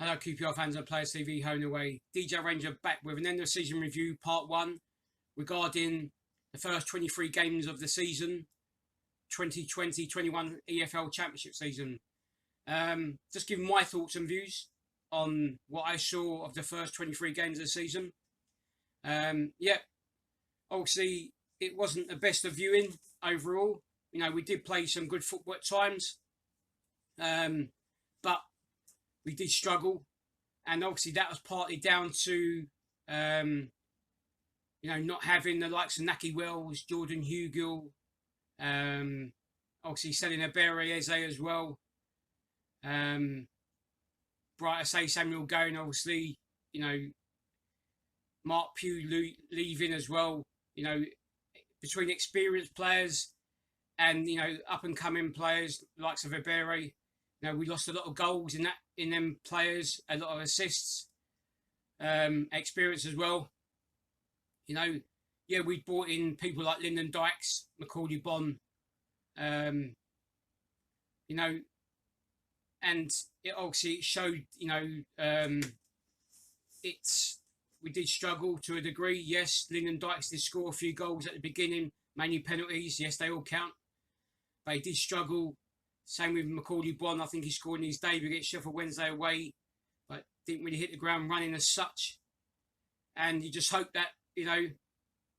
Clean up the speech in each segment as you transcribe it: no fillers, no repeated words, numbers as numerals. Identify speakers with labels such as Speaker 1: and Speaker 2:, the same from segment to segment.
Speaker 1: Hello QPR fans and Players TV, home and away. Deejay Ranger back with an end of season review, part 1, regarding the first 23 games of the season, 2020-21 EFL Championship season. Just giving my thoughts and views on what I saw of the first 23 games of the season. Obviously it wasn't the best of viewing overall. You know, we did play some good football at times, but we did struggle, and obviously that was partly down to not having the likes of Naki Wells, Jordan Hugill, obviously selling a Eze as well. Bright say Samuel going, obviously, Mark Pugh leaving as well. Between experienced players and up and coming players likes of Ibere. We lost a lot of goals in them players, a lot of assists, experience as well. We brought in people like Lyndon Dykes, Macaulay Bonne, and it obviously showed, we did struggle to a degree. Yes, Lyndon Dykes did score a few goals at the beginning, mainly penalties. Yes, they all count, but he did struggle. Same with Macaulay Bonne. I think he scored in his debut against Sheffield Wednesday away, but didn't really hit the ground running as such. And you just hope that, the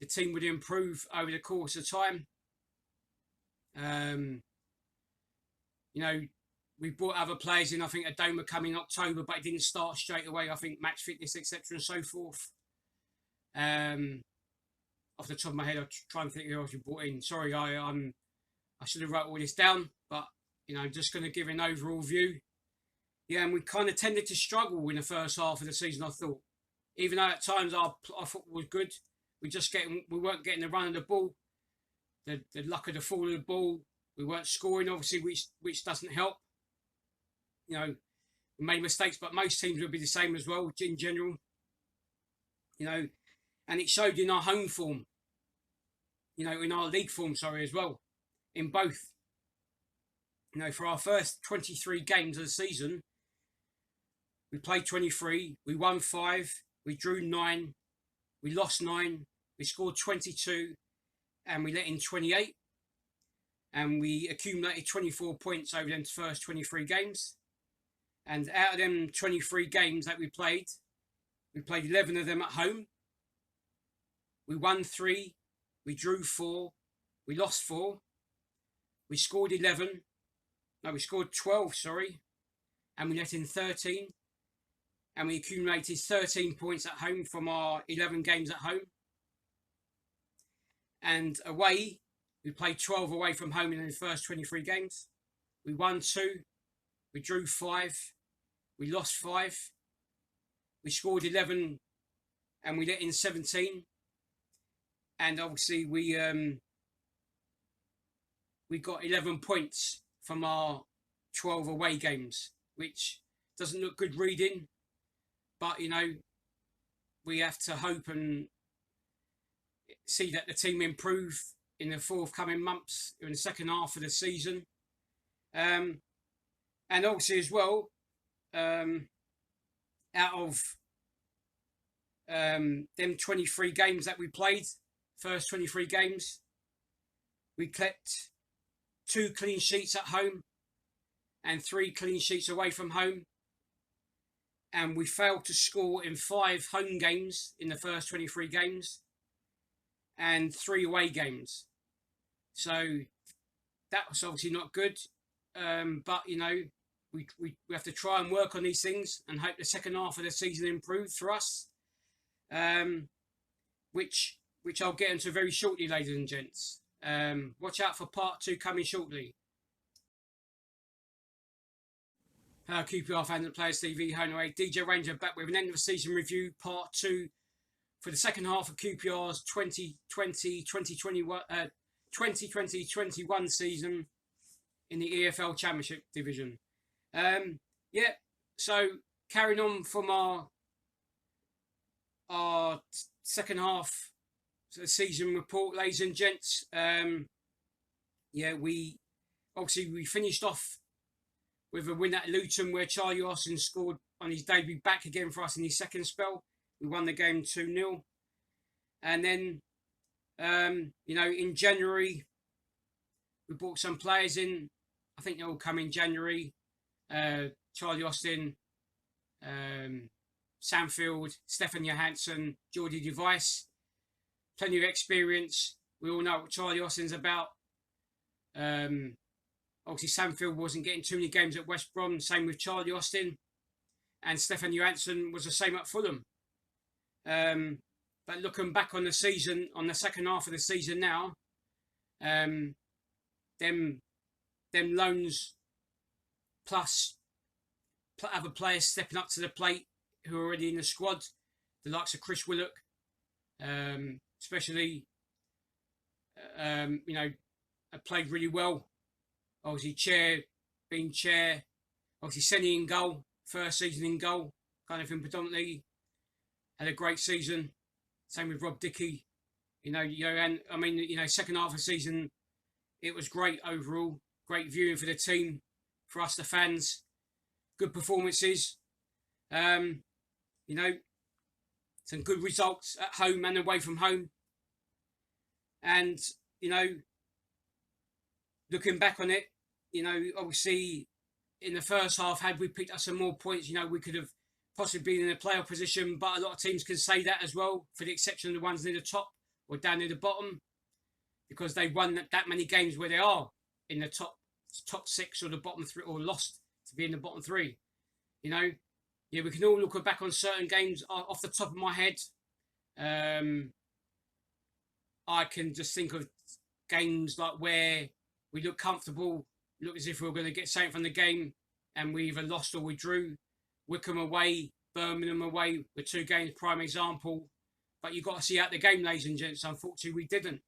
Speaker 1: team would improve over the course of time. We brought other players in. I think Adoma coming in October, but it didn't start straight away. I think match fitness, etc., and so forth. Off the top of my head, I'm trying to think who else we brought in. Sorry, I should have wrote all this down, but I'm just going to give an overall view. Yeah, and we kind of tended to struggle in the first half of the season, I thought. Even though at times our football was good, we weren't getting the run of the ball, the luck of the fall of the ball. We weren't scoring, obviously, which doesn't help. We made mistakes, but most teams would be the same as well, in general. And it showed in our home form, in our league form, as well, in both. For our first 23 games of the season, we played 23, we won 5, we drew 9, we lost 9, we scored 22, and we let in 28. And we accumulated 24 points over them first 23 games. And out of them 23 games that we played 11 of them at home. We won 3, we drew 4, we lost 4, we scored 12, and we let in 13, and we accumulated 13 points at home from our 11 games at home. And away, we played 12 away from home in the first 23 games. We won 2, we drew 5, we lost 5, we scored 11, and we let in 17. And obviously we got 11 points from our 12 away games, which doesn't look good reading, but we have to hope and see that the team improve in the forthcoming months in the second half of the season. And obviously as well, out of them 23 games that we played, first 23 games, we kept 2 clean sheets at home and 3 clean sheets away from home. And we failed to score in 5 home games in the first 23 games and 3 away games. So that was obviously not good. But, we have to try and work on these things and hope the second half of the season improves for us. Which I'll get into very shortly, ladies and gents. Watch out for part 2 coming shortly. Hello QPR fans and Players TV, home and away. Deejay Ranger back with an end of season review, part 2, for the second half of QPR's 2020-21 season in the EFL Championship division. So carrying on from our second half season report, ladies and gents. We finished off with a win at Luton where Charlie Austin scored on his debut back again for us in his second spell. We won the game 2-0. And then, you know, in January, we brought some players in. I think they all come in January. Charlie Austin, Sam Field, Stefan Johansson, Jordi Device. Plenty of experience. We all know what Charlie Austin's about. Obviously, Sam Field wasn't getting too many games at West Brom. Same with Charlie Austin. And Stefan Johansson was the same at Fulham. But looking back on the season, on the second half of the season now, them loans plus other players stepping up to the plate who are already in the squad, the likes of Chris Willock, especially, you know, played really well. Obviously, being chair, obviously Senny in goal, first season in goal, kind of thing predominantly. Had a great season. Same with Rob Dickey. You know, and I mean, you know, second half of the season, it was great overall. Great viewing for the team, for us, the fans. Good performances. You know, some good results at home and away from home. And, you know, looking back on it, you know, obviously in the first half, had we picked up some more points, you know, we could have possibly been in a playoff position, but a lot of teams can say that as well, for the exception of the ones near the top or down near the bottom, because they won that many games where they are in the top 6 or the bottom 3, or lost to be in the bottom 3. You know, yeah, we can all look back on certain games off the top of my head. I can just think of games like where we look comfortable, look as if we were going to get something from the game, and we either lost or we drew. Wickham away, Birmingham away were 2 games, prime example. But you've got to see out the game, ladies and gents. Unfortunately, we didn't.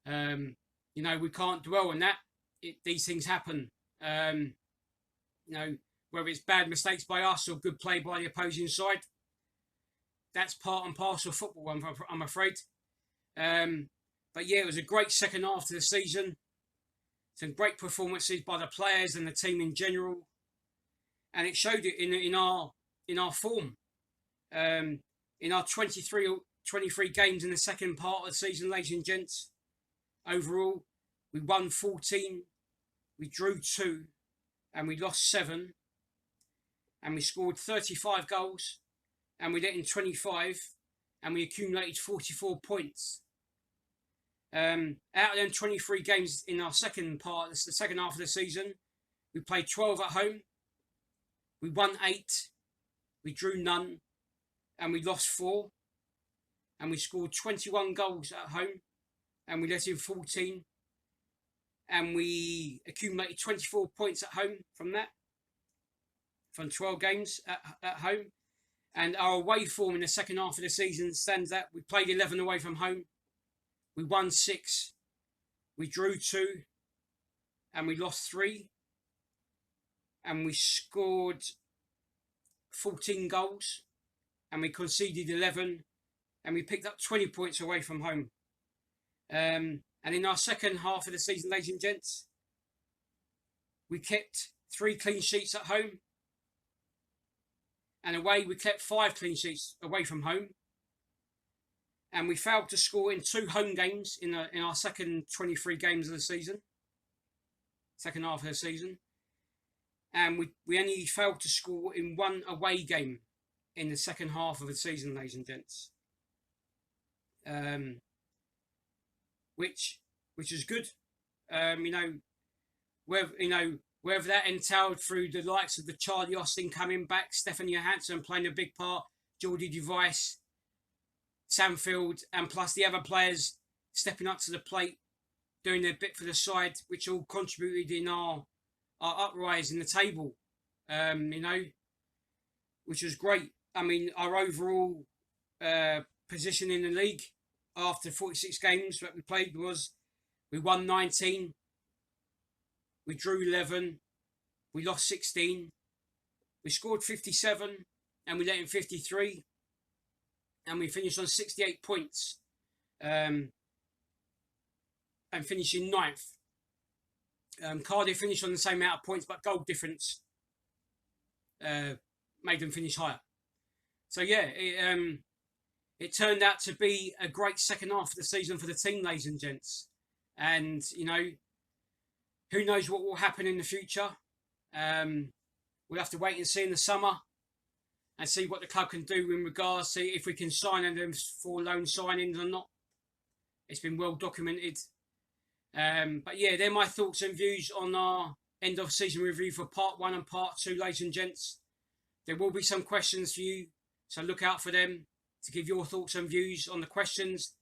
Speaker 1: You know, we can't dwell on that. These things happen. You know, whether it's bad mistakes by us or good play by the opposing side, that's part and parcel of football, I'm afraid. But yeah, it was a great second half to the season. Some great performances by the players and the team in general. And it showed it in our form. In our 23 games in the second part of the season, ladies and gents, overall, we won 14, we drew 2, and we lost 7. And we scored 35 goals, and we let in 25, and we accumulated 44 points. Out of them 23 games in our second part, the second half of the season, we played 12 at home. We won 8, we drew none, and we lost 4. And we scored 21 goals at home, and we let in 14. And we accumulated 24 points at home from that, from 12 games at home. And our away form in the second half of the season stands at, we played 11 away from home, we won 6, we drew 2, and we lost 3. And we scored 14 goals, and we conceded 11, and we picked up 20 points away from home. And in our second half of the season, ladies and gents, we kept 3 clean sheets at home, and away we kept 5 clean sheets away from home. And we failed to score in 2 home games in our second 23 games of the season, second half of the season. And we only failed to score in 1 away game in the second half of the season, ladies and gents. Which is good. Whether that entailed through the likes of the Charlie Austin coming back, Stefan Johansson playing a big part, Jordi Device, Sam Field, and plus the other players stepping up to the plate, doing their bit for the side, which all contributed in our uprise in the table, which was great. I mean, our overall position in the league after 46 games that we played was, we won 19, we drew 11, we lost 16, we scored 57, and we let in 53, and we finished on 68 points, and finishing 9th. Cardiff finished on the same amount of points, but goal difference made them finish higher. So yeah, it turned out to be a great second half of the season for the team, ladies and gents. And you know, who knows what will happen in the future? We'll have to wait and see in the summer and see what the club can do in regards to if we can sign them for loan signings or not. It's been well documented. But yeah, they're my thoughts and views on our end of season review for part 1 and part 2, ladies and gents. There will be some questions for you, so look out for them to give your thoughts and views on the questions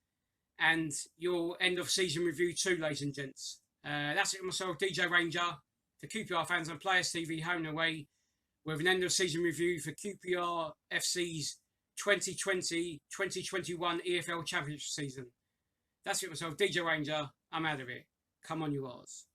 Speaker 1: and your end of season review too, ladies and gents. That's it myself, Deejay Ranger, for QPR Fans and Players TV Home and Away, with an end of season review for QPR FC's 2020-2021 EFL Championship season. That's it myself, Deejay Ranger. I'm out of here. Come on, you R'ss.